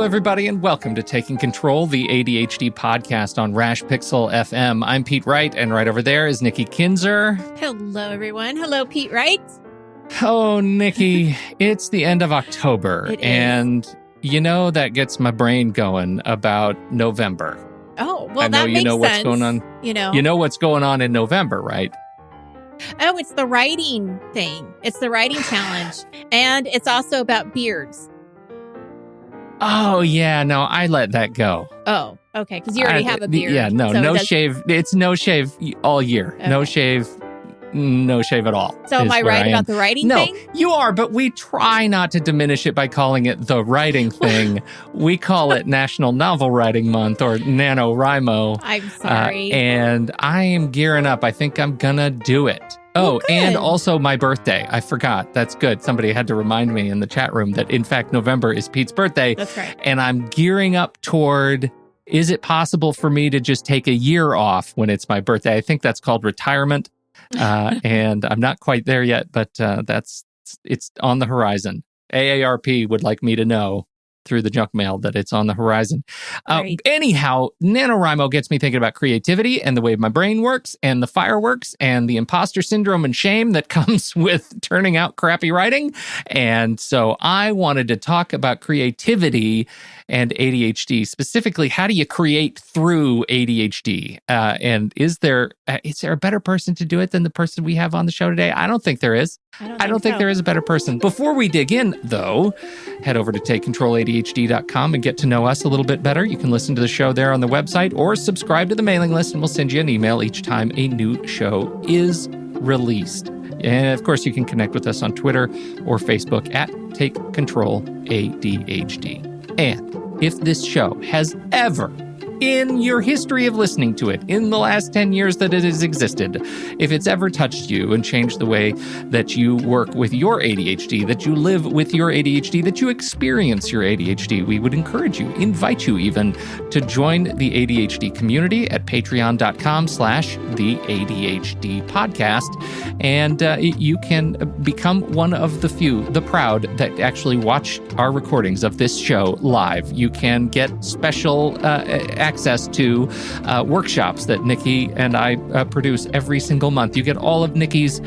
everybody, and welcome to Taking Control, the ADHD podcast on Rash Pixel FM. I'm Pete Wright, and right over there is Nikki Kinzer. Hello, everyone. Hello, Pete Wright. Oh, Nikki, it's the end of October, It is. And you know that gets my brain going about November. Oh, well, I know that makes you know sense. what's going on. You know what's going on in November, right? Oh, it's the writing thing. It's the writing challenge. And it's also about beards. Oh, yeah, no, I let that go. Oh, okay, because you already have a beard. Yeah, no, so no shave. It's no shave all year. Okay. No shave at all. So am I right about the writing thing? No, you are, but we try not to diminish it by calling it the writing thing. We call it National Novel Writing Month or NaNoWriMo. I'm sorry. And I am gearing up. I think I'm going to do it. Oh, good. And also my birthday. I forgot. That's good. Somebody had to remind me in the chat room that, in fact, November is Pete's birthday. That's right. And I'm gearing up toward, is it possible for me to just take a year off when it's my birthday? I think that's called retirement. And I'm not quite there yet, but it's on the horizon. AARP would like me to know through the junk mail that it's on the horizon. Right. Anyhow, NaNoWriMo gets me thinking about creativity and the way my brain works and the fireworks and the imposter syndrome and shame that comes with turning out crappy writing. And so I wanted to talk about creativity and ADHD. Specifically, how do you create through ADHD? And is there a better person to do it than the person we have on the show today? I don't think there is. I don't think there is a better person. Before we dig in, though, head over to TakeControlADHD.com and get to know us a little bit better. You can listen to the show there on the website or subscribe to the mailing list, and we'll send you an email each time a new show is released. And of course, you can connect with us on Twitter or Facebook at TakeControlADHD. And if this show has ever, in your history of listening to it, in the last 10 years that it has existed, if it's ever touched you and changed the way that you work with your ADHD, that you live with your ADHD, that you experience your ADHD, we would encourage you, invite you even, to join the ADHD community at patreon.com/the ADHD Podcast. And you can become one of the few, the proud, that actually watch our recordings of this show live. You can get special access to workshops that Nikki and I produce every single month. You get all of Nikki's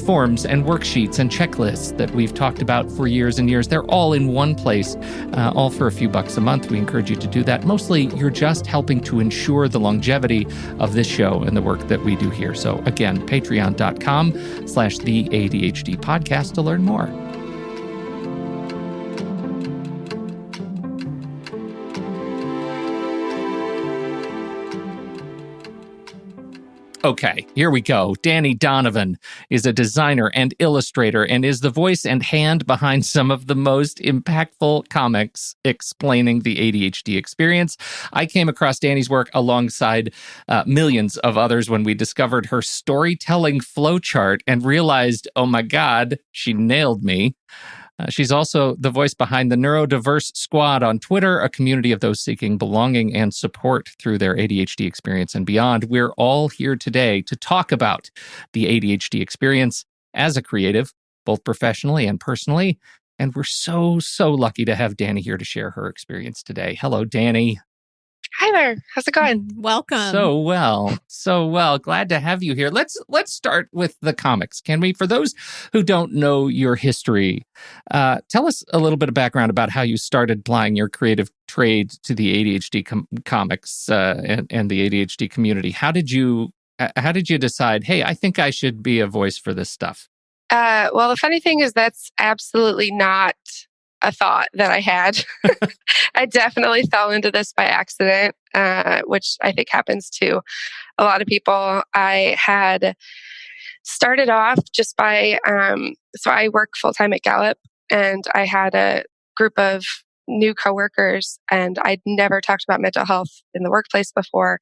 forms and worksheets and checklists that we've talked about for years and years. They're all in one place, all for a few bucks a month. We encourage you to do that. Mostly, you're just helping to ensure the longevity of this show and the work that we do here. So again, patreon.com/the ADHD Podcast to learn more. Okay, here we go. Dani Donovan is a designer and illustrator and is the voice and hand behind some of the most impactful comics explaining the ADHD experience. I came across Dani's work alongside millions of others when we discovered her storytelling flowchart and realized, oh my God, she nailed me. She's also the voice behind the NeuroDiverseSquad on Twitter, a community of those seeking belonging and support through their ADHD experience and beyond. We're all here today to talk about the ADHD experience as a creative, both professionally and personally. And we're so lucky to have Dani here to share her experience today. Hello, Dani. Hi there. How's it going? Welcome. So well. Glad to have you here. Let's start with the comics, can we? For those who don't know your history, tell us a little bit of background about how you started applying your creative trade to the ADHD comics and the ADHD community. How did you decide, hey, I think I should be a voice for this stuff? Well, the funny thing is that's absolutely not a thought that I had. I definitely fell into this by accident, which I think happens to a lot of people. I had started off just by, so I work full-time at Gallup, and I had a group of new coworkers, and I'd never talked about mental health in the workplace before.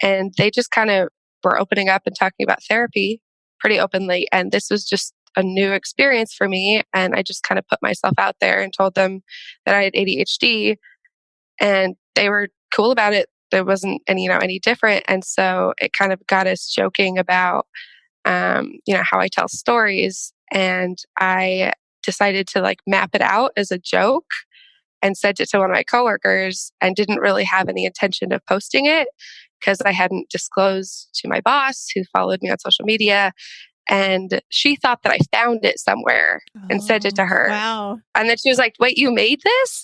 And they just kind of were opening up and talking about therapy pretty openly. And this was just a new experience for me. And I just kind of put myself out there and told them that I had ADHD, and they were cool about it. There wasn't any different. And so it kind of got us joking about, how I tell stories. And I decided to map it out as a joke. and sent it to one of my coworkers and didn't really have any intention of posting it because I hadn't disclosed to my boss who followed me on social media. And she thought that I found it somewhere and sent it to her. Wow. And then she was like, wait, you made this?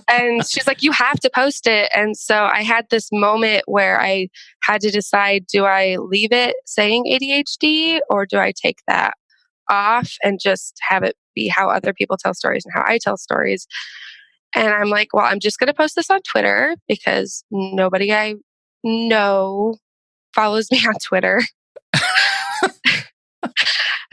And she's like, you have to post it. And so I had this moment where I had to decide, do I leave it saying ADHD or do I take that off and just have it be how other people tell stories and how I tell stories? And I'm like, well, I'm just going to post this on Twitter because nobody I know follows me on Twitter.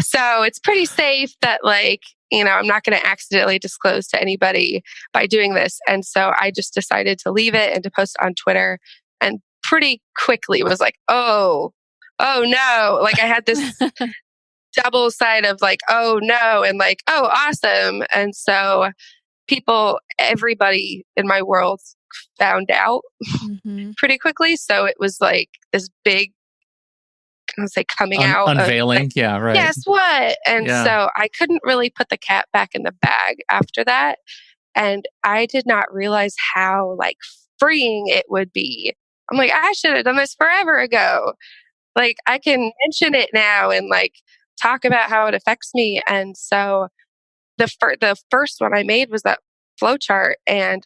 So it's pretty safe that I'm not going to accidentally disclose to anybody by doing this. And so I just decided to leave it and to post it on Twitter, and pretty quickly was like, oh no. Like I had this double side of oh no, and oh, awesome. And so everybody in my world found out pretty quickly. So it was this big, coming out. Unveiling. Yeah, right. Guess what? And so I couldn't really put the cat back in the bag after that. And I did not realize how freeing it would be. I'm like, I should have done this forever ago. I can mention it now and talk about how it affects me. And so the first one I made was that flowchart, and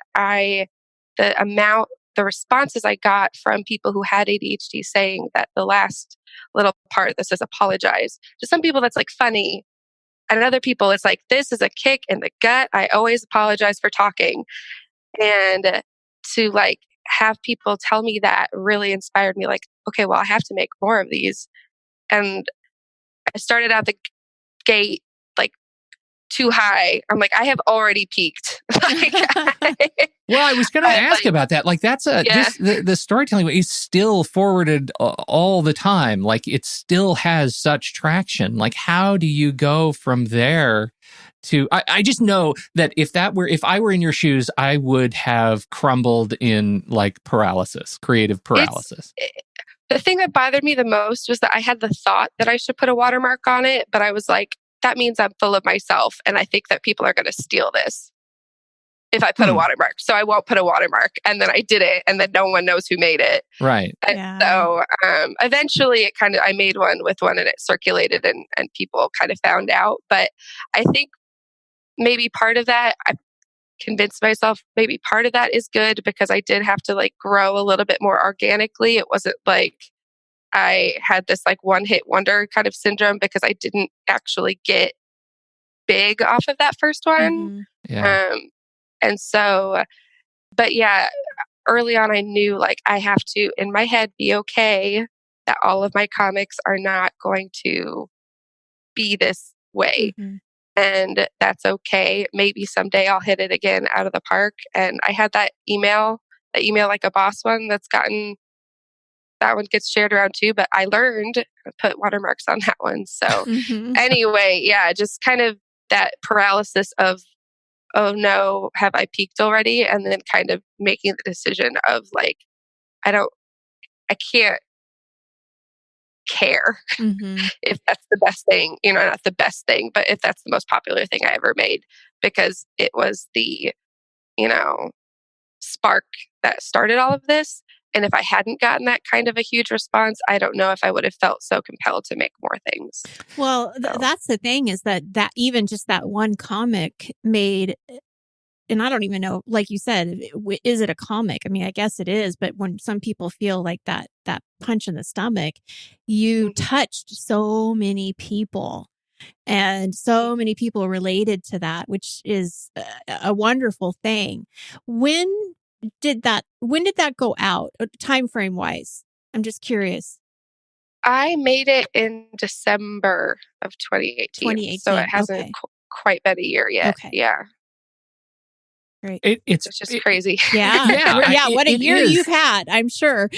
the responses I got from people who had ADHD saying that the last little part that says apologize, to some people that's funny, and other people it's this is a kick in the gut. I always apologize for talking. And to have people tell me that really inspired me. Okay, well, I have to make more of these. And I started out the gate too high. I'm I have already peaked. Well, I was going to ask about that. That's the storytelling is still forwarded all the time. It still has such traction. How do you go from there to? I just know that if I were in your shoes, I would have crumbled in paralysis, creative paralysis. The thing that bothered me the most was that I had the thought that I should put a watermark on it, but I was that means I'm full of myself, and I think that people are going to steal this if I put a watermark. So I won't put a watermark. And then I did it, and then no one knows who made it. Right. And so eventually I made one with one, and it circulated, and people kind of found out. But I think maybe part of that, I convinced myself maybe part of that is good, because I did have to grow a little bit more organically. It wasn't I had this one-hit wonder kind of syndrome, because I didn't actually get big off of that first one. Yeah. And so, but yeah, early on I knew I have to, in my head, be okay that all of my comics are not going to be this way. And that's okay. Maybe someday I'll hit it again out of the park. And I had that email like a boss one that one gets shared around too, but I learned to put watermarks on that one. So anyway, yeah, just kind of that paralysis of, oh no, have I peaked already? And then kind of making the decision of I can't care if that's the best thing, not the best thing, but if that's the most popular thing I ever made, because it was the, spark that started all of this. And if I hadn't gotten that kind of a huge response, I don't know if I would have felt so compelled to make more things. Well, that's the thing, is that even just that one comic made, and I don't even know, like you said, is it a comic? I mean, I guess it is, but when some people feel that punch in the stomach, you touched so many people. And so many people related to that, which is a wonderful thing. When did that go out, time frame wise? I'm just curious. I made it in December of 2018. So it hasn't quite been a year yet. Okay. Yeah. Great. It's just crazy. Yeah. What a year you've had, I'm sure.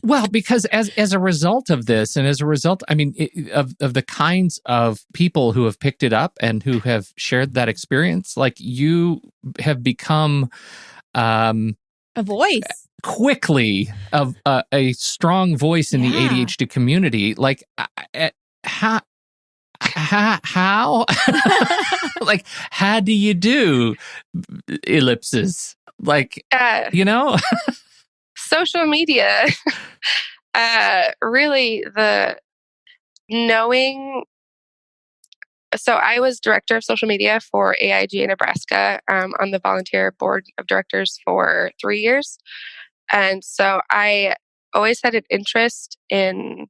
Well, because as a result of this, and as a result, I mean, of the kinds of people who have picked it up and who have shared that experience, you have become a voice quickly of how how? Like, how do you do ellipses? Like, social media, really the knowing. So I was director of social media for AIG in Nebraska, on the volunteer board of directors for 3 years. And so I always had an interest in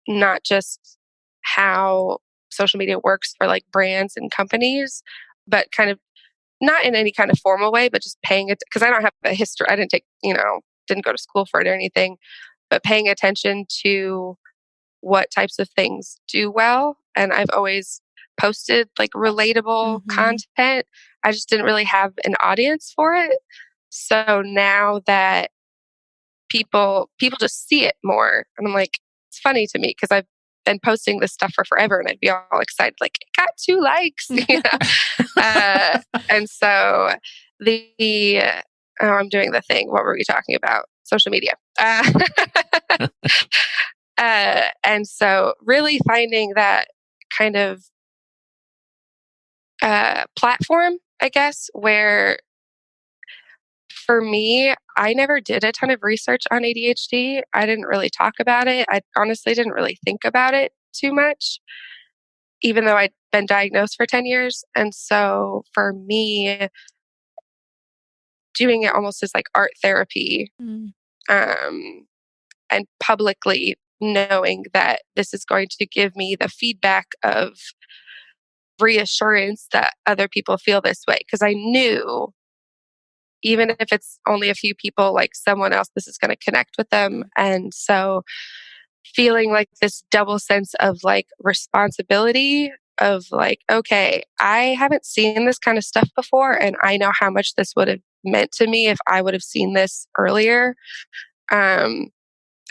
not just how social media works for like brands and companies, but kind of not in any kind of formal way, but just paying it, because I don't have a history. I didn't take, didn't go to school for it or anything, but paying attention to what types of things do well. And I've always posted like relatable content. I just didn't really have an audience for it. So now that people just see it more, and I'm like, it's funny to me because I've been posting this stuff for forever, and I'd be all excited, like, it got 2 likes, and so I'm doing the thing. What were we talking about? Social media. And so really finding that kind of platform, I guess, where for me, I never did a ton of research on ADHD. I didn't really talk about it. I honestly didn't really think about it too much, even though I'd been diagnosed for 10 years. And so for me, doing it almost as like art therapy, and publicly knowing that this is going to give me the feedback of reassurance that other people feel this way. Because I knew, even if it's only a few people, like someone else, this is going to connect with them. And so feeling like this double sense of like responsibility of like, okay, I haven't seen this kind of stuff before, and I know how much this would have meant to me if I would have seen this earlier. And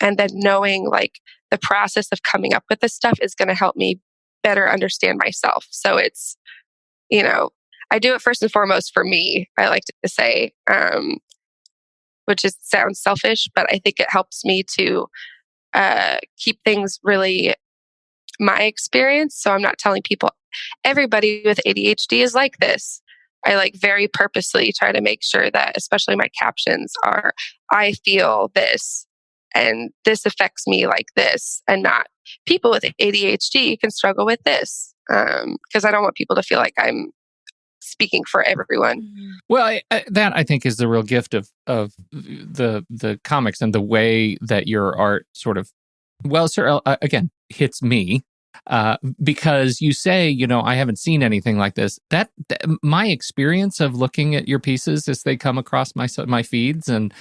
then knowing like the process of coming up with this stuff is going to help me better understand myself. So it's, I do it first and foremost for me, I like to say, which sounds selfish, but I think it helps me to keep things really my experience. So I'm not telling people everybody with ADHD is like this. I like very purposely try to make sure that, especially my captions are, I feel this and this affects me like this, and not people with ADHD can struggle with this. Because I don't want people to feel like I'm speaking for everyone. Well, that I think is the real gift of the comics and the way that your art sort of, well, sir, again, hits me. Because you say, I haven't seen anything like this. That my experience of looking at your pieces as they come across my feeds and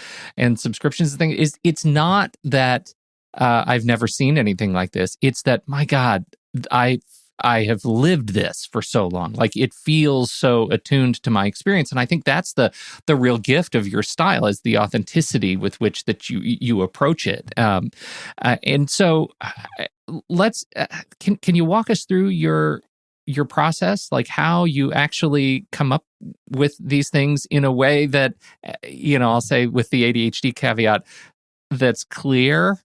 subscriptions and things is, it's not that I've never seen anything like this. It's that, my God, I have lived this for so long. Like, it feels so attuned to my experience. And I think that's the real gift of your style, is the authenticity with which that you approach it. And so can you walk us through your process, like how you actually come up with these things in a way that, I'll say with the ADHD caveat, that's clear?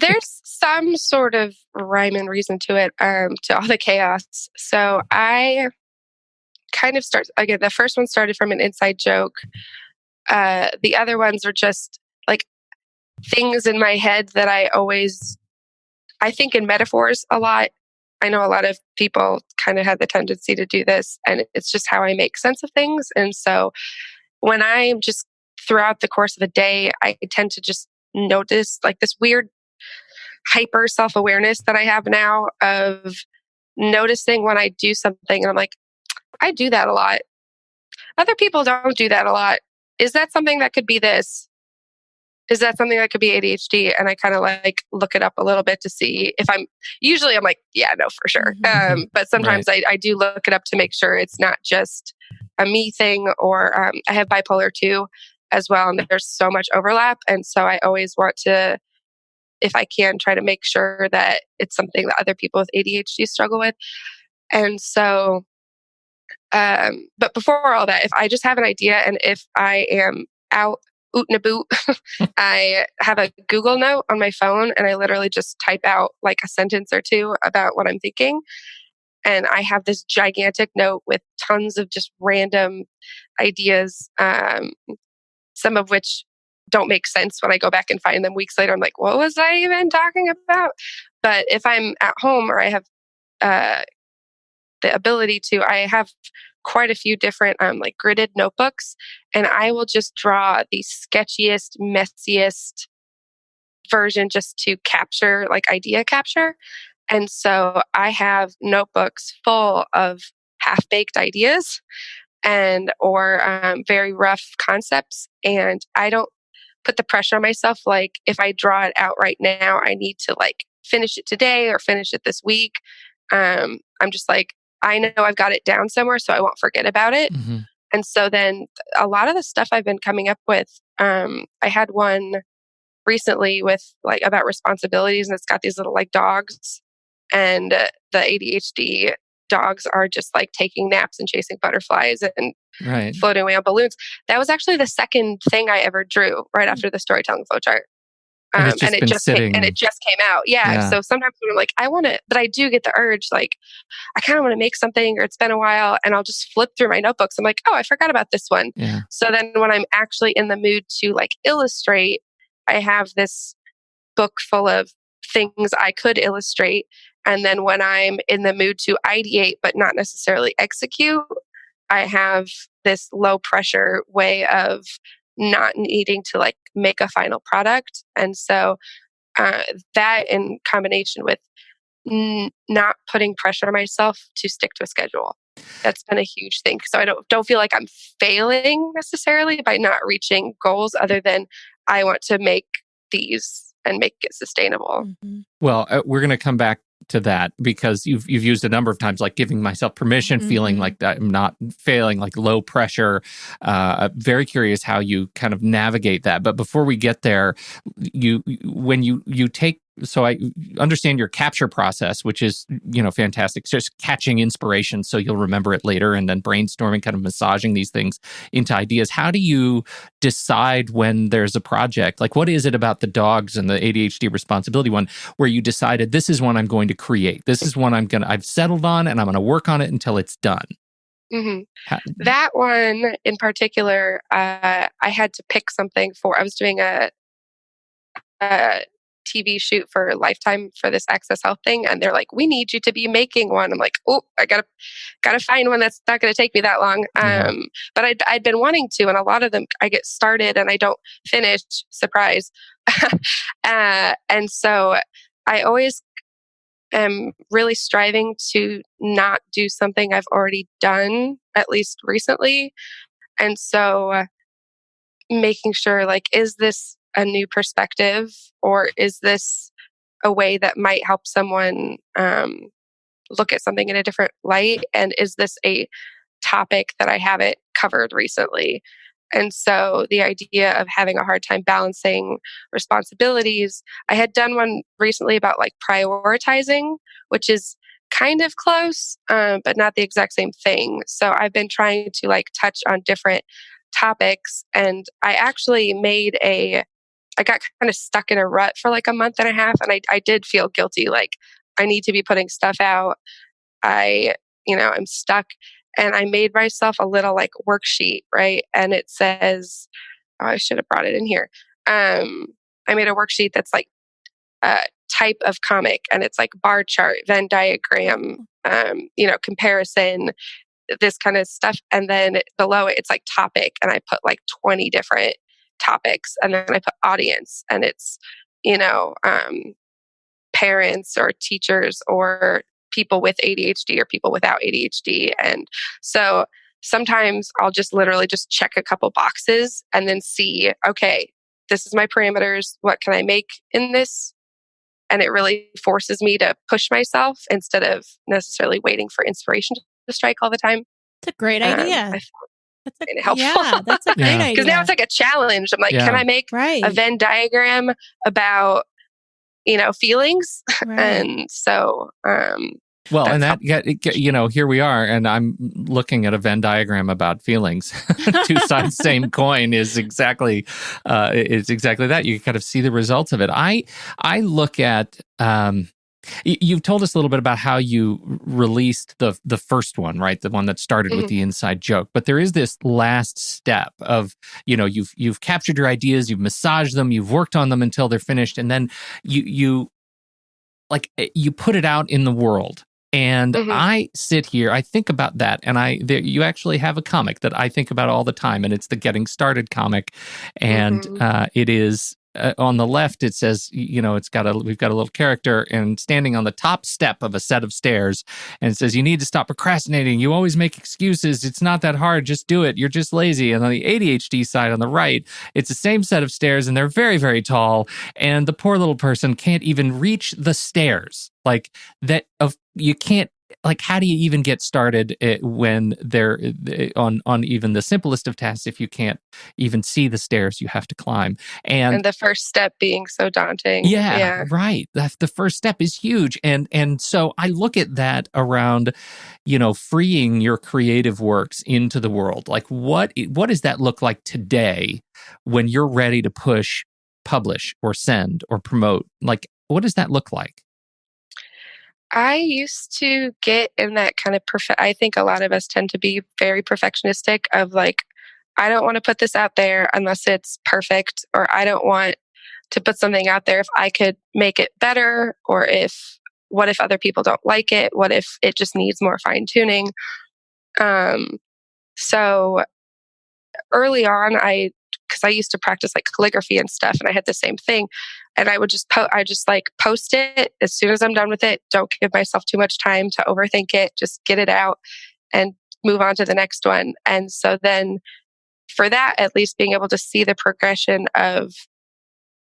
There's some sort of rhyme and reason to it, to all the chaos. So I kind of again, the first one started from an inside joke. The other ones are just like things in my head that I think in metaphors a lot. I know a lot of people kind of have the tendency to do this, and it's just how I make sense of things. And so when I'm just throughout the course of a day, I tend to just notice like this weird hyper self-awareness that I have now of noticing when I do something and I'm like, I do that a lot. Other people don't do that a lot. Is that something that could be this? Is that something that could be ADHD? And I kind of like look it up a little bit to see if I'm like, yeah, no, for sure. But sometimes I do look it up to make sure it's not just a me thing, or I have bipolar 2 as well. And there's so much overlap. And so I always want to, if I can, try to make sure that it's something that other people with ADHD struggle with. And so, but before all that, if I just have an idea and if I am out oot and a boot. I have a Google note on my phone and I literally just type out like a sentence or two about what I'm thinking. And I have this gigantic note with tons of just random ideas, some of which don't make sense when I go back and find them weeks later. I'm like, what was I even talking about? But if I'm at home or I have the ability to, I have quite a few different like gridded notebooks, and I will just draw the sketchiest, messiest version just to capture, like idea capture. And so I have notebooks full of half-baked ideas and or very rough concepts. And I don't put the pressure on myself. Like if I draw it out right now, I need to like finish it today or finish it this week. I'm just like, I know I've got it down somewhere, so I won't forget about it. Mm-hmm. And so then a lot of the stuff I've been coming up with, I had one recently with like about responsibilities, and it's got these little like dogs, and the ADHD dogs are just like taking naps and chasing butterflies and Right. floating away on balloons. That was actually the second thing I ever drew right after the storytelling flowchart. And it's just and it been just sitting. and it just came out. Yeah. So sometimes when I'm like, I want to, but I do get the urge, like, I kind of want to make something, or it's been a while, and I'll just flip through my notebooks. I'm like, oh, I forgot about this one. Yeah. So then when I'm actually in the mood to like illustrate, I have this book full of things I could illustrate. And then when I'm in the mood to ideate, but not necessarily execute, I have this low pressure way of not needing to like make a final product. And so that in combination with not putting pressure on myself to stick to a schedule, that's been a huge thing. So I don't feel like I'm failing necessarily by not reaching goals, other than I want to make these and make it sustainable. Mm-hmm. Well, we're going to come back to that, because you've used a number of times, like giving myself permission, feeling like I'm not failing, like low pressure. Very curious how you kind of navigate that. But before we get there, when you take, so I understand your capture process, which is, fantastic. It's just catching inspiration so you'll remember it later, and then brainstorming, kind of massaging these things into ideas. How do you decide when there's a project? Like, what is it about the dogs and the ADHD responsibility one where you decided, this is one I'm going to create? This is one I've settled on, and I'm going to work on it until it's done. Mm-hmm. That one in particular, I had to pick something for. I was doing a TV shoot for Lifetime for this Access Health thing, and they're like, "We need you to be making one." I'm like, "Oh, I gotta find one that's not going to take me that long." But I'd been wanting to, and a lot of them I get started and I don't finish. Surprise! And so I always am really striving to not do something I've already done, at least recently. And so making sure, like, is this a new perspective, or is this a way that might help someone look at something in a different light? And is this a topic that I haven't covered recently? And so the idea of having a hard time balancing responsibilities, I had done one recently about like prioritizing, which is kind of close, but not the exact same thing. So I've been trying to like touch on different topics, and I actually I got kind of stuck in a rut for like a month and a half, and I did feel guilty, like I need to be putting stuff out. I'm stuck. And I made myself a little like worksheet, right? And it says, oh, I should have brought it in here. I made a worksheet that's like a type of comic, and it's like bar chart, Venn diagram, comparison, this kind of stuff. And then below it, it's like topic, and I put like 20 different topics, and then I put audience, and it's, parents or teachers or people with ADHD or people without ADHD. And so sometimes I'll just literally just check a couple boxes and then see, okay, this is my parameters. What can I make in this? And it really forces me to push myself instead of necessarily waiting for inspiration to strike all the time. That's a great idea. That's helpful. Yeah, that's a great idea. Because now it's like a challenge. I'm like, can I make a Venn diagram about, feelings? Right. And so, Well, and that, here we are, and I'm looking at a Venn diagram about feelings. Two sides, same coin is exactly that. You kind of see the results of it. I look at, you've told us a little bit about how you released the first one, right? The one that started with the inside joke. But there is this last step of, you've captured your ideas, you've massaged them, you've worked on them until they're finished, and then you put it out in the world. And I sit here, I think about that, and you actually have a comic that I think about all the time, and it's the Getting Started comic, and it is on the left. It says, we've got a little character and standing on the top step of a set of stairs, and it says, "You need to stop procrastinating. You always make excuses. It's not that hard. Just do it. You're just lazy." And on the ADHD side, on the right, it's the same set of stairs, and they're very, very tall, and the poor little person can't even reach the stairs. Like that you can't, how do you even get started when they're on even the simplest of tasks if you can't even see the stairs you have to climb? And the first step being so daunting. Yeah. Right. The first step is huge. And so I look at that around, freeing your creative works into the world. Like what does that look like today when you're ready to push, publish, or send, or promote? Like, what does that look like? I used to get in that kind of I think a lot of us tend to be very perfectionistic of like, I don't want to put this out there unless it's perfect, or I don't want to put something out there if I could make it better, or what if other people don't like it? What if it just needs more fine tuning? So early on, because I used to practice like calligraphy and stuff, and I had the same thing. And I would just post it as soon as I'm done with it. Don't give myself too much time to overthink it. Just get it out and move on to the next one. And so then for that, at least being able to see the progression of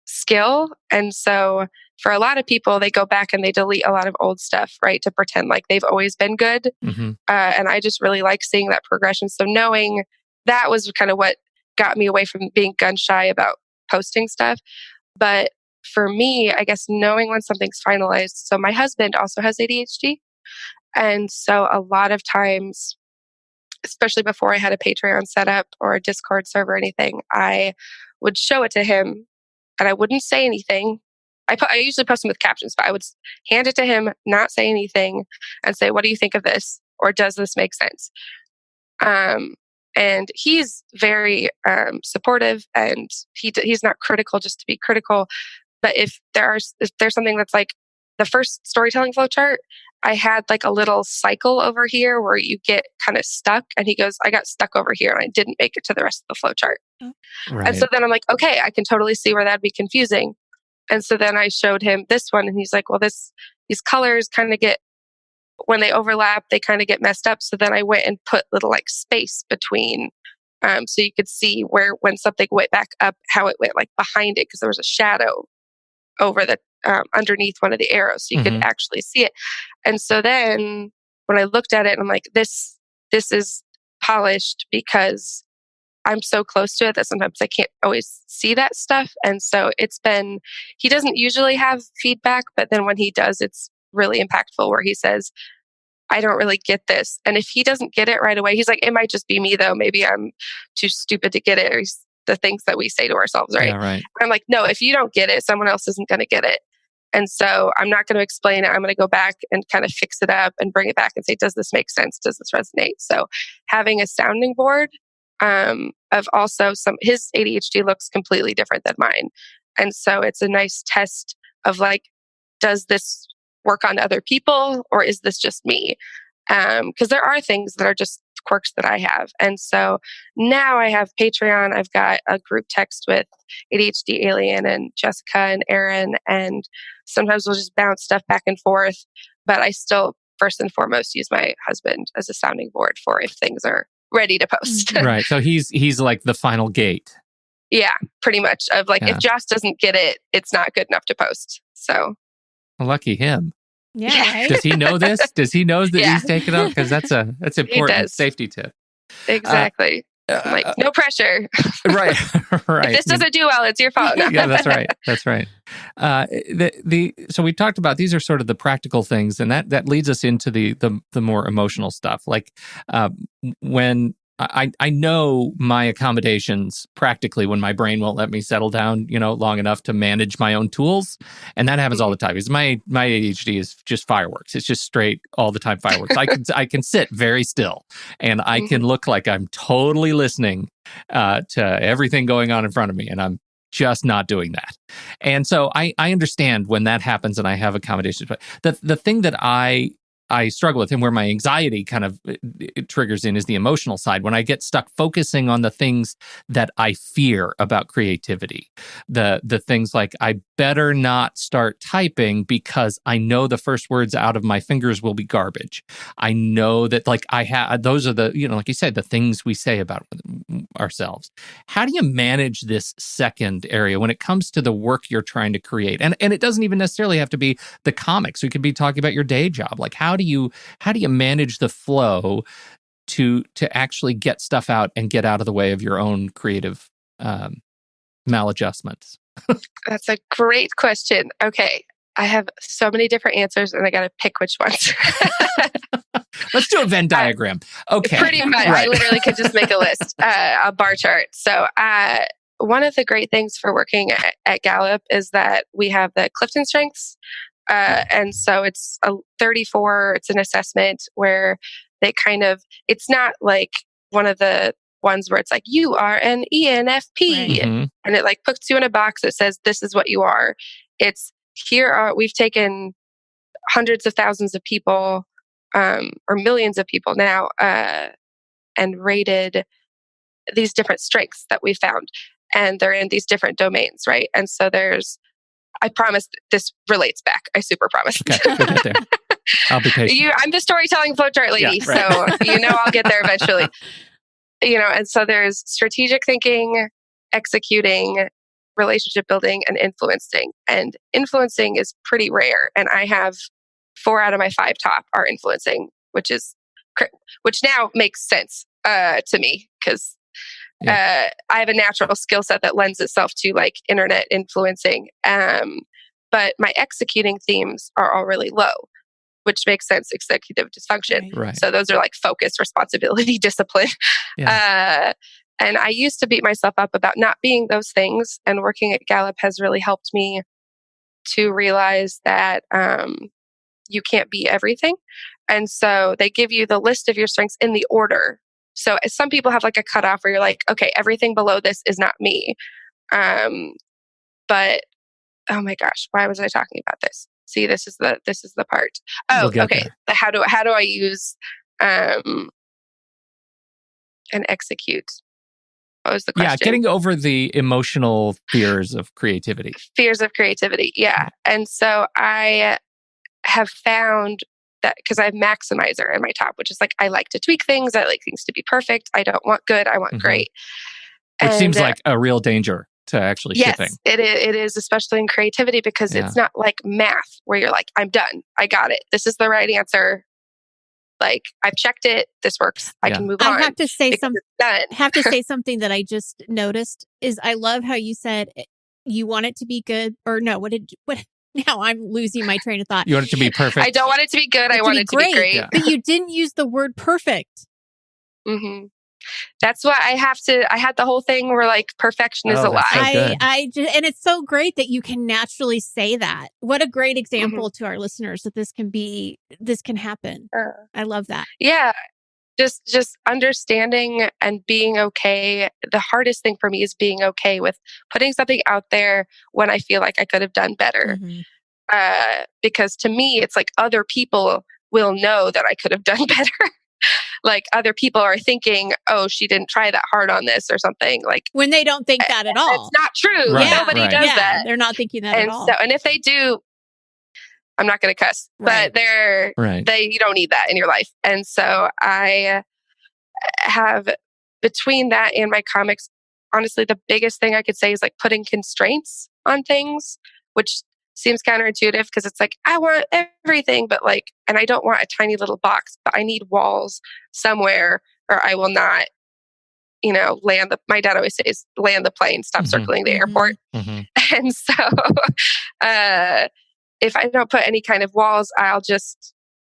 skill. And so for a lot of people, they go back and they delete a lot of old stuff, right? To pretend like they've always been good. And I just really like seeing that progression. So knowing that was kind of what got me away from being gun shy about posting stuff. But for me, I guess knowing when something's finalized. So my husband also has ADHD. And so a lot of times, especially before I had a Patreon set up or a Discord server or anything, I would show it to him and I wouldn't say anything. I usually post them with captions, but I would hand it to him, not say anything, and say, "What do you think of this? Or does this make sense?" And he's very supportive, and he's not critical just to be critical. But if there's something that's like the first storytelling flowchart, I had like a little cycle over here where you get kind of stuck, and he goes, "I got stuck over here and I didn't make it to the rest of the flowchart." Right. And so then I'm like, okay, I can totally see where that'd be confusing. And so then I showed him this one, and he's like, "Well, these colors kind of get, when they overlap, they kind of get messed up." So then I went and put little like space between, so you could see when something went back up, how it went like behind it, because there was a shadow over the underneath one of the arrows, so you could actually see it. And so then when I looked at it, I'm like, this is polished because I'm so close to it that sometimes I can't always see that stuff. And so he doesn't usually have feedback, but then when he does, it's really impactful, where he says, "I don't really get this." And if he doesn't get it right away, he's like, "It might just be me though. Maybe I'm too stupid to get it." Or the things that we say to ourselves, right? Yeah, right. I'm like, no, if you don't get it, someone else isn't going to get it. And so I'm not going to explain it. I'm going to go back and kind of fix it up and bring it back and say, "Does this make sense? Does this resonate?" So having a sounding board of also his ADHD looks completely different than mine. And so it's a nice test of like, does this work on other people, or is this just me? Because there are things that are just quirks that I have. And so now I have Patreon. I've got a group text with ADHD Alien and Jessica and Aaron, and sometimes we'll just bounce stuff back and forth. But I still, first and foremost, use my husband as a sounding board for if things are ready to post. Right. So he's like the final gate. Yeah, pretty much. Of like, if Josh doesn't get it, it's not good enough to post. So well, lucky him. Yeah. Right? Does he know this? Does he know that he's taken up? Because that's an important safety tip. Exactly. I'm like, no pressure. Right. If this doesn't do well, it's your fault. No. Yeah, that's right. That's right. So we talked about, these are sort of the practical things, and that leads us into the more emotional stuff. Like when I know my accommodations practically when my brain won't let me settle down, long enough to manage my own tools. And that happens all the time because my ADHD is just fireworks. It's just straight all the time fireworks. I can sit very still and I can look like I'm totally listening to everything going on in front of me. And I'm just not doing that. And so I understand when that happens and I have accommodations. But the thing that I struggle with and where my anxiety kind of it triggers in is the emotional side. When I get stuck focusing on the things that I fear about creativity, the things like I better not start typing because I know the first words out of my fingers will be garbage. I know that those are the, like you said, the things we say about ourselves. How do you manage this second area when it comes to the work you're trying to create? And it doesn't even necessarily have to be the comics. We could be talking about your day job. Like how do you manage the flow to actually get stuff out and get out of the way of your own creative maladjustments? That's a great question. Okay. I have so many different answers and I got to pick which ones. Let's do a Venn diagram. Okay. Pretty much. Right. I literally could just make a list, a bar chart. So one of the great things for working at Gallup is that we have the Clifton Strengths. And so it's a 34, it's an assessment where they it's not like one of the ones where it's like, you are an ENFP. Right. And it puts you in a box that says, this is what you are. It's we've taken hundreds of thousands of people, or millions of people now, and rated these different strengths that we found. And they're in these different domains, right? And so I promise this relates back. I super promise. Okay, we'll get there. I'll be patient. I'm the storytelling flowchart lady, yeah, right. So I'll get there eventually. And so there's strategic thinking, executing, relationship building, and influencing. And influencing is pretty rare. And I have 4 out of my 5 top are influencing, which now makes sense to me because I have a natural skill set that lends itself to internet influencing. But my executing themes are all really low, which makes sense. Executive dysfunction. Right. So those are focus, responsibility, discipline. Yeah. And I used to beat myself up about not being those things. And working at Gallup has really helped me to realize that you can't be everything. And so they give you the list of your strengths in the order. So some people have a cutoff where you're like, okay, everything below this is not me. But oh my gosh, why was I talking about this? See, this is the part. Oh, okay. How do I use and execute? What was the question? Yeah, getting over the emotional fears of creativity. Yeah. And so I have found that because I have maximizer in my top, which is I like to tweak things. I like things to be perfect. I don't want good. I want great. Which seems like a real danger to actually shipping. Yes, it is, especially in creativity, because it's not like math where you're like, I'm done. I got it. This is the right answer. I've checked it. This works. I can move on. I have to say something that I just noticed is I love how you said you want it to be good, or no, what now I'm losing my train of thought. You want it to be perfect? I don't want it to be good. I want it to be great. Yeah. But you didn't use the word perfect. Mm-hmm. That's why I had the whole thing where perfection is a lie. So and it's so great that you can naturally say that. What a great example to our listeners that this can happen. I love that. Yeah. Just understanding and being okay. The hardest thing for me is being okay with putting something out there when I feel like I could have done better. Because to me, it's other people will know that I could have done better. Other people are thinking, oh, she didn't try that hard on this or something. When they don't think that at all. It's not true. Right. Nobody does that. They're not thinking that at all. And if they do, I'm not going to cuss, but you don't need that in your life. And so I have, between that and my comics, honestly, the biggest thing I could say is putting constraints on things, which seems counterintuitive because it's I want everything, but and I don't want a tiny little box, but I need walls somewhere or I will not, my dad always says, land the plane, stop circling the airport. And so if I don't put any kind of walls, I'll just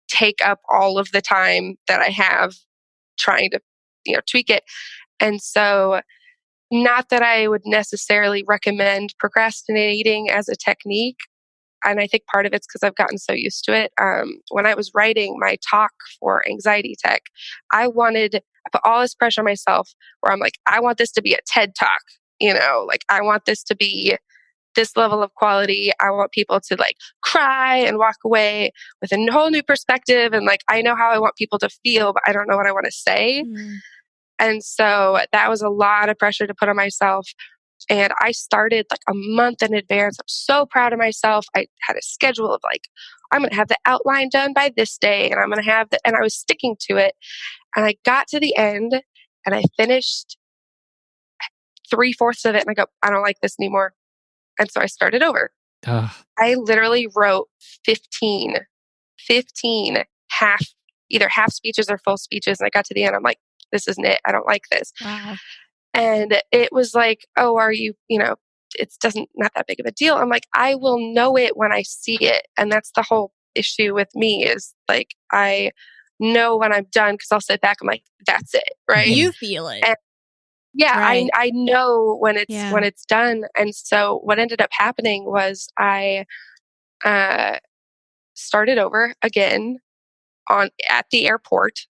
take up all of the time that I have trying to, tweak it. And so not that I would necessarily recommend procrastinating as a technique. And I think part of it's because I've gotten so used to it. When I was writing my talk for Anxiety Tech, I put all this pressure on myself where I'm like, I want this to be a TED Talk, I want this to be this level of quality. I want people to cry and walk away with a whole new perspective. And I know how I want people to feel, but I don't know what I want to say. And so that was a lot of pressure to put on myself. And I started a month in advance. I'm so proud of myself. I had a schedule of I'm going to have the outline done by this day, and I'm going to have and I was sticking to it. And I got to the end and I finished 3/4 of it. And I go, I don't like this anymore. And so I started over. I literally wrote 15 either half speeches or full speeches. And I got to the end. I'm like, this isn't it. I don't like this. Wow. And it was like, oh, are you, it's not that big of a deal. I'm like, I will know it when I see it. And that's the whole issue with me is I know when I'm done because I'll sit back. I'm like, that's it. Right. You feel it. And yeah. Right. I know when it's done. And so what ended up happening was I started over again at the airport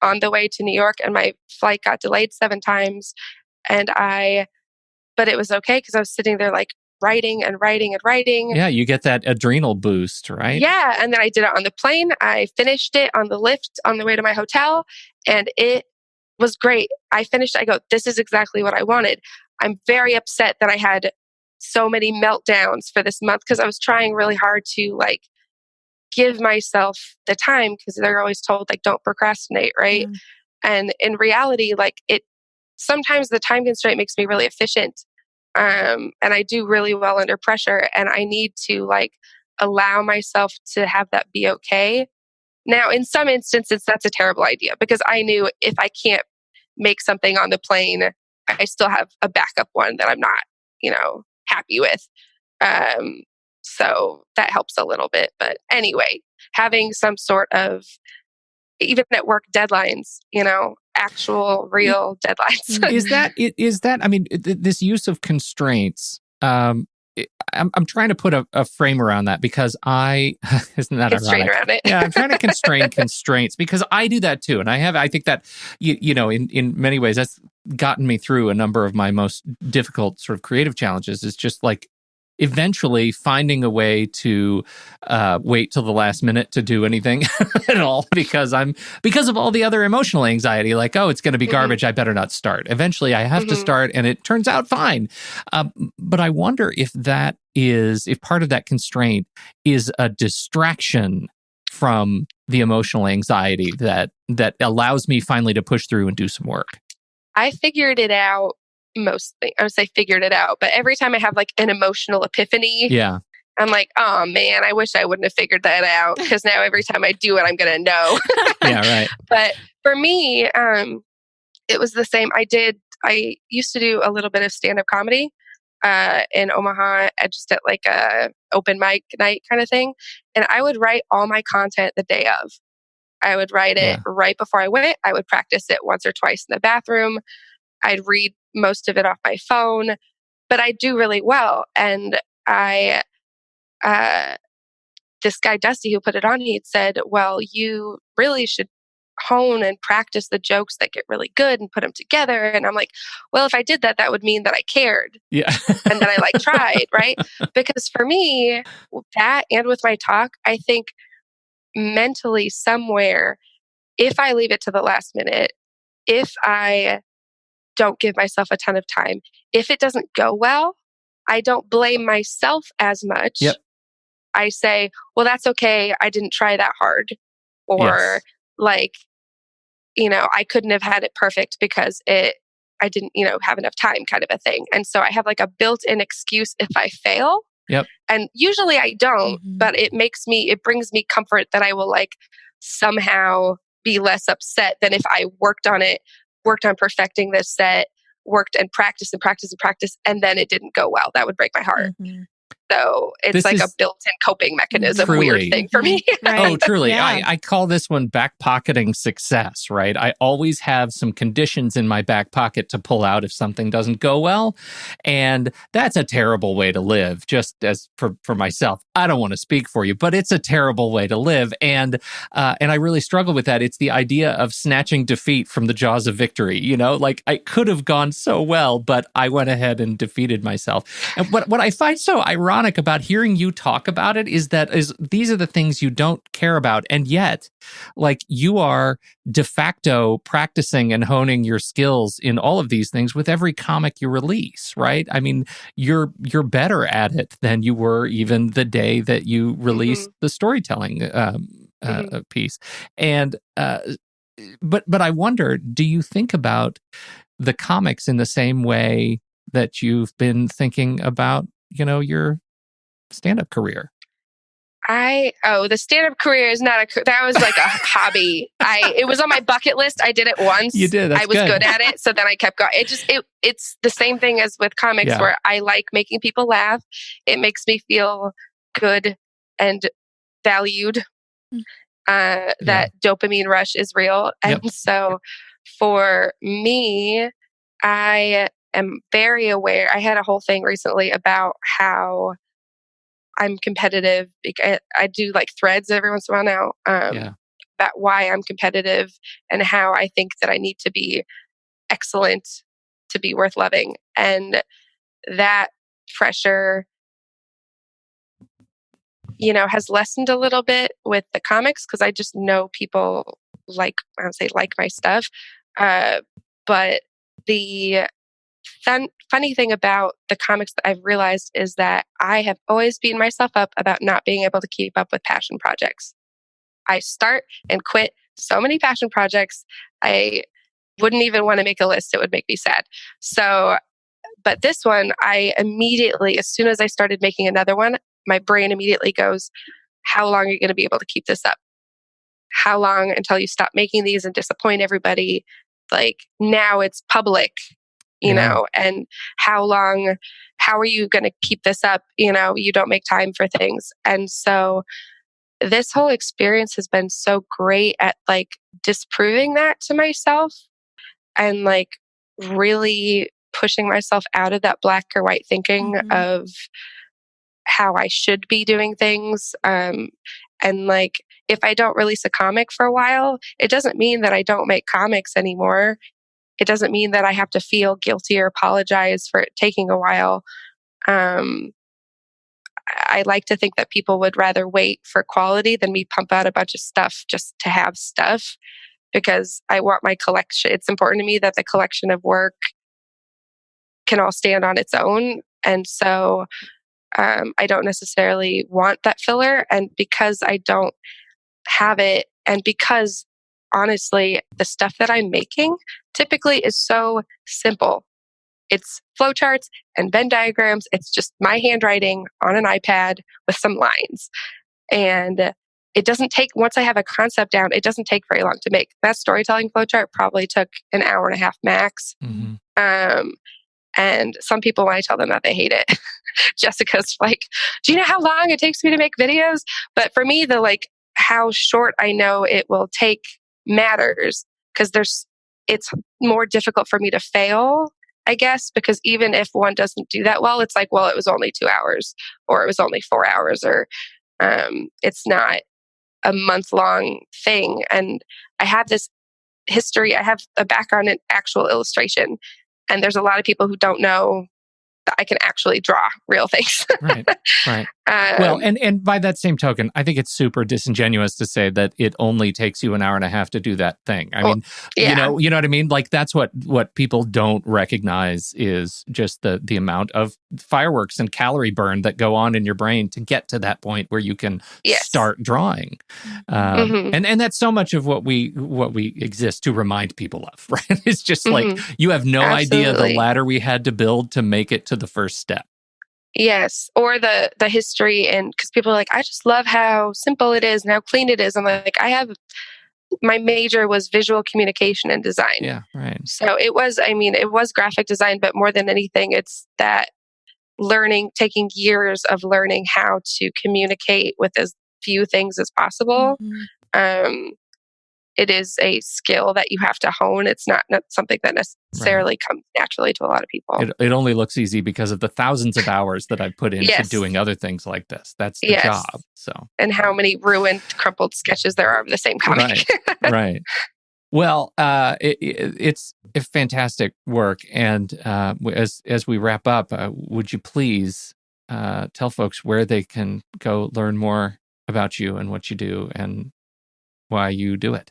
on the way to New York, and my flight got delayed 7 times. But it was okay because I was sitting there writing and writing and writing. Yeah, you get that adrenal boost, right? Yeah, and then I did it on the plane. I finished it on the lift on the way to my hotel, and it was great. I finished. I go, this is exactly what I wanted. I'm very upset that I had so many meltdowns for this month because I was trying really hard to give myself the time because they're always told don't procrastinate, right? And in reality, sometimes the time constraint makes me really efficient, and I do really well under pressure, and I need to allow myself to have that be okay. Now, in some instances, that's a terrible idea because I knew if I can't make something on the plane, I still have a backup one that I'm not, happy with. So that helps a little bit. But anyway, having some sort of, even at work, deadlines, actual real deadlines. Is that, I mean, this use of constraints, I'm trying to put a frame around that because isn't that constrain ironic? Around it. Yeah, I'm trying to constrain constraints because I do that too. And I think that, in many ways, that's gotten me through a number of my most difficult sort of creative challenges is just eventually finding a way to wait till the last minute to do anything at all because of all the other emotional anxiety, oh, it's going to be garbage. I better not start. Eventually I have to start and it turns out fine. But I wonder if part of that constraint is a distraction from the emotional anxiety that allows me finally to push through and do some work. I figured it out. Mostly, I would say figured it out. But every time I have an emotional epiphany, I'm like, oh man, I wish I wouldn't have figured that out because now every time I do it, I'm going to know. Yeah, right. But for me, it was the same. I used to do a little bit of stand-up comedy in Omaha, just at a open mic night kind of thing. And I would write all my content the day of. I would write it right before I went. I would practice it once or twice in the bathroom. I'd read most of it off my phone, but I do really well. And this guy, Dusty, who put it on, he had said, well, you really should hone and practice the jokes that get really good and put them together. And I'm like, well, if I did that, that would mean that I cared. Yeah. And that I tried, right? Because for me, that and with my talk, I think mentally somewhere, if I leave it to the last minute, if I don't give myself a ton of time. If it doesn't go well, I don't blame myself as much. Yep. I say, well, that's okay. I didn't try that hard. Or I couldn't have had it perfect because I didn't, have enough time kind of a thing. And so I have a built-in excuse if I fail. Yep. And usually I don't, but it brings me comfort that I will somehow be less upset than if I worked on it worked on perfecting this set, worked and practiced and practiced and practiced, and then it didn't go well. That would break my heart. Mm-hmm. So it's This like a is built-in coping mechanism, truly weird thing for me. Oh, truly. Yeah. I call this one back pocketing success, right? I always have some conditions in my back pocket to pull out if something doesn't go well. And that's a terrible way to live, just as for myself. I don't want to speak for you, but it's a terrible way to live. And I really struggle with that. It's the idea of snatching defeat from the jaws of victory. You know, like I could have gone so well, but I went ahead and defeated myself. And what I find so ironic about hearing you talk about it is these are the things you don't care about, and yet like you are de facto practicing and honing your skills in all of these things with every comic you release, right? I mean, you're better at it than you were even the day that you released the storytelling piece. And but I wonder, do you think about the comics in the same way that you've been thinking about, your stand-up career? The stand-up career is not that was like a hobby. It was on my bucket list. I did it once. You did. That's I was good at it. So then I kept going. It's the same thing as with comics where I like making people laugh. It makes me feel good and valued. That dopamine rush is real. And so for me, I am very aware. I had a whole thing recently about how I'm competitive. I do like threads every once in a while now about why I'm competitive and how I think that I need to be excellent to be worth loving. And that pressure, has lessened a little bit with the comics because I just know people like my stuff. But the funny thing about the comics that I've realized is that I have always beaten myself up about not being able to keep up with passion projects. I start and quit so many passion projects. I wouldn't even want to make a list. It would make me sad. So, but this one, I immediately, as soon as I started making another one, my brain immediately goes, how long are you going to be able to keep this up? How long until you stop making these and disappoint everybody? Like now it's public. And how are you going to keep this up? You don't make time for things. And so this whole experience has been so great at like disproving that to myself and like really pushing myself out of that black or white thinking of how I should be doing things. And like, if I don't release a comic for a while, it doesn't mean that I don't make comics anymore. It doesn't mean that I have to feel guilty or apologize for it taking a while. I like to think that people would rather wait for quality than me pump out a bunch of stuff just to have stuff, because I want my collection. It's important to me that the collection of work can all stand on its own. And so I don't necessarily want that filler. And because I don't have it, and because honestly, the stuff that I'm making typically is so simple. It's flowcharts and Venn diagrams. It's just my handwriting on an iPad with some lines. And it doesn't take, once I have a concept down, it doesn't take very long to make. That storytelling flowchart probably took an hour and a half max. And some people, when I tell them that, they hate it. Jessica's like, do you know how long it takes me to make videos? But for me, how short I know it will take matters, because it's more difficult for me to fail, I guess, because even if one doesn't do that well, it's like, well, it was only 2 hours or it was only 4 hours, or it's not a month-long thing. And I have this history. I have a background in actual illustration, and there's a lot of people who don't know that I can actually draw real things. Right. Well, and by that same token, I think it's super disingenuous to say that it only takes you an hour and a half to do that thing. I mean, you know what I mean? Like that's what people don't recognize is just the amount of fireworks and calorie burn that go on in your brain to get to that point where you can start drawing. And that's so much of what we exist to remind people of, right? It's just like you have no idea the ladder we had to build to make it to the first step. Yes. Or the history, and because people are like, I just love how simple it is and how clean it is. I'm like, I have my major was visual communication and design. Yeah, right. So it was graphic design, but more than anything, it's that taking years of learning how to communicate with as few things as possible. It is a skill that you have to hone. It's not something that necessarily comes naturally to a lot of people. It only looks easy because of the thousands of hours that I've put into doing other things like this. That's the job. So, and how many ruined, crumpled sketches there are of the same comic. Right. Well, it's fantastic work. And as we wrap up, would you please tell folks where they can go learn more about you and what you do and why you do it?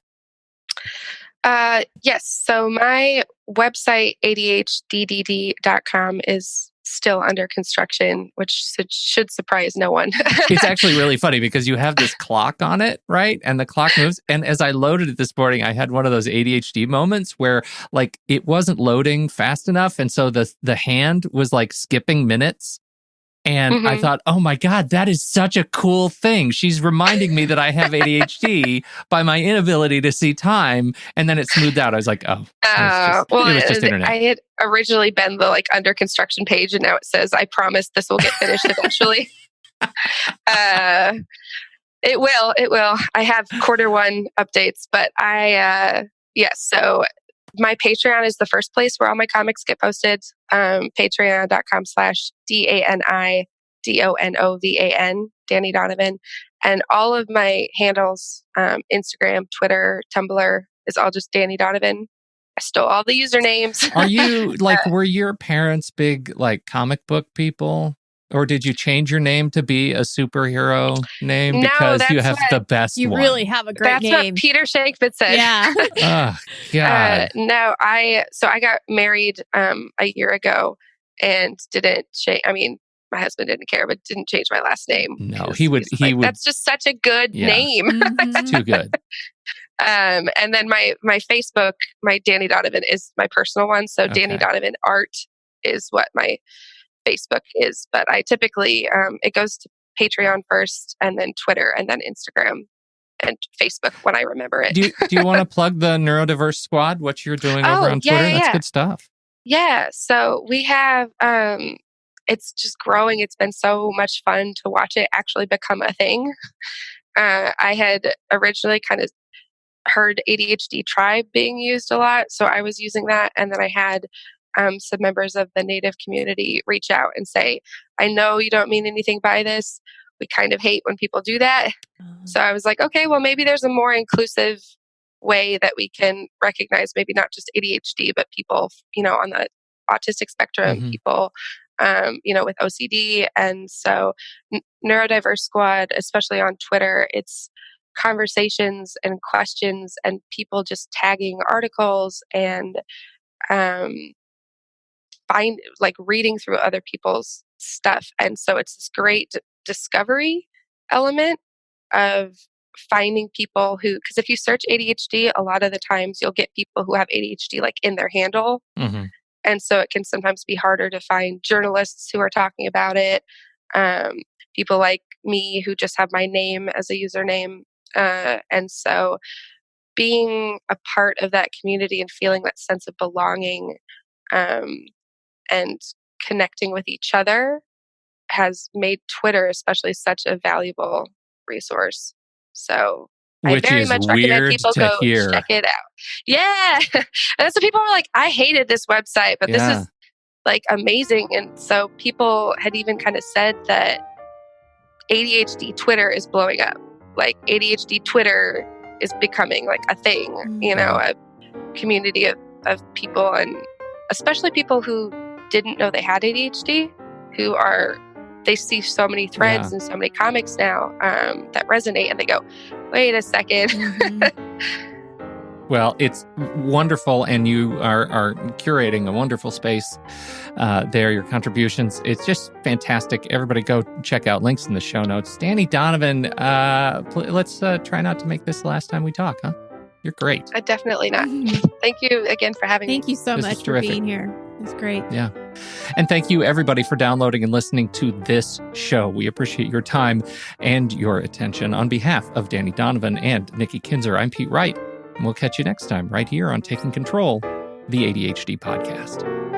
Yes. So my website, ADHDDD.com, is still under construction, which should surprise no one. It's actually really funny because you have this clock on it, right? And the clock moves. And as I loaded it this morning, I had one of those ADHD moments where like it wasn't loading fast enough. And so the hand was like skipping minutes. And I thought, oh my God, that is such a cool thing. She's reminding me that I have ADHD by my inability to see time. And then it smoothed out. I was like, oh, it was just internet. I had originally been the like under construction page, and now it says, I promise this will get finished eventually. It will. I have Q1 updates, but so my Patreon is the first place where all my comics get posted. Patreon.com/DaniDonovan, Dani Donovan. And all of my handles, Instagram, Twitter, Tumblr, is all just Dani Donovan. I stole all the usernames. Are you like, were your parents big like comic book people? Or did you change your name to be a superhero name? Because you have the best one. You really have a great name. That's what Peter Shankford said. Yeah. Oh, God. No, I got married a year ago and didn't change. I mean, my husband didn't care, but didn't change my last name. No, he would. That's just such a good name. It's too good. And then my Facebook, my Dani Donovan is my personal one. So Dani Donovan Art is what my Facebook is, but I typically it goes to Patreon first, and then Twitter, and then Instagram and Facebook when I remember it. Do you want to plug the NeuroDiverse Squad? What you're doing over on Twitter? That's good stuff. Yeah, so we have it's just growing. It's been so much fun to watch it actually become a thing. I had originally kind of heard ADHD Tribe being used a lot, so I was using that, and then I had some members of the Native community reach out and say, I know you don't mean anything by this. We kind of hate when people do that. So I was like, okay, well, maybe there's a more inclusive way that we can recognize maybe not just ADHD, but people, on the autistic spectrum, people, with OCD. And so NeuroDiverseSquad, especially on Twitter, it's conversations and questions and people just tagging articles and reading through other people's stuff. And so it's this great discovery element of finding people because if you search ADHD, a lot of the times you'll get people who have ADHD like in their handle. And so it can sometimes be harder to find journalists who are talking about it. People like me who just have my name as a username. And so being a part of that community and feeling that sense of belonging, and connecting with each other has made Twitter especially such a valuable resource. So I very much recommend people go check it out. Yeah. And that's what people were like, I hated this website, but this is like amazing. And so people had even kind of said that ADHD Twitter is blowing up. Like ADHD Twitter is becoming like a thing, a community of people, and especially people who didn't know they had ADHD, they see so many threads and so many comics now that resonate, and they go, wait a second. Well, it's wonderful, and you are curating a wonderful space there, your contributions. It's just fantastic. Everybody go check out links in the show notes. Dani Donovan, let's try not to make this the last time we talk, huh? You're great. Definitely not. Thank you again for having me. Thank you so much for being here. It's great. Yeah. And thank you, everybody, for downloading and listening to this show. We appreciate your time and your attention. On behalf of Dani Donovan and Nikki Kinzer, I'm Pete Wright. We'll catch you next time right here on Taking Control, the ADHD Podcast.